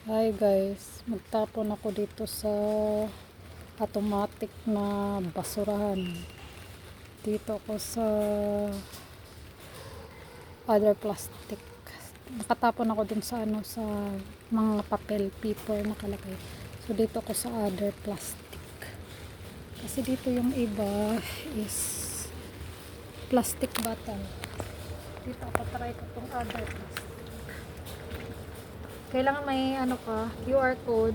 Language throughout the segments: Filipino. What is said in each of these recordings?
Hi guys, magtapon ako dito sa automatic na basurahan. Dito ako sa other plastic. Nakatapon ako dun sa sa mga papel, paper nakalagay. So dito ako sa other plastic. Kasi dito yung iba is plastic bottle. Dito ako try ko tong other plastic. Kailangan may QR code.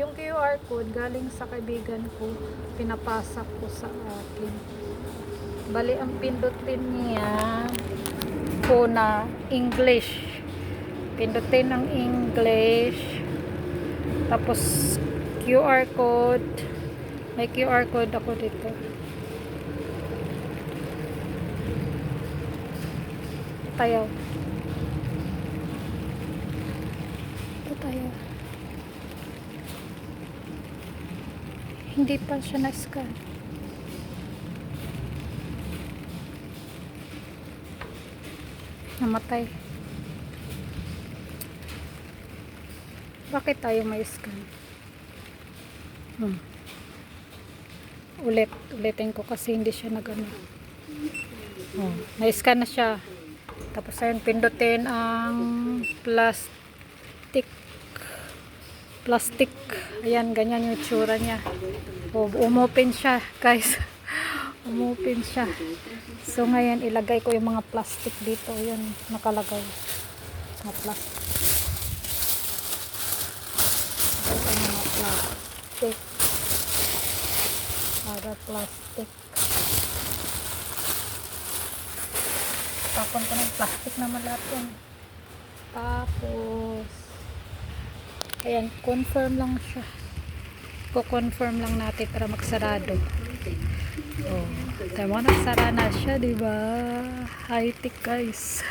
Yung QR code galing sa kaibigan ko, pinapasak ko sa akin. Bali ang pindutin niya po na English. Pindutin ng English. Tapos QR code. May QR code ako dito. Tayaw. Tayo. Hindi pa siya na-scan. Namatay. Bakit tayo may scan? Ulitin ko kasi hindi siya nag-ano. Na-scan na siya. Tapos ayun, pindutin ang plastic. Ayan, ganyan yung itsura niya. Umopen siya, guys. Umopen siya. So, ngayon, ilagay ko yung mga plastic dito. Ayan, nakalagay. Mga plastic. Ilagay ko mga plastic. Other plastic. Tapon ko ng plastic naman lahat yan. Tapos, ayan, confirm lang siya. Ko-confirm lang natin para magsarado. Oh, tayo mo nagsara na siya, diba? High-tech guys.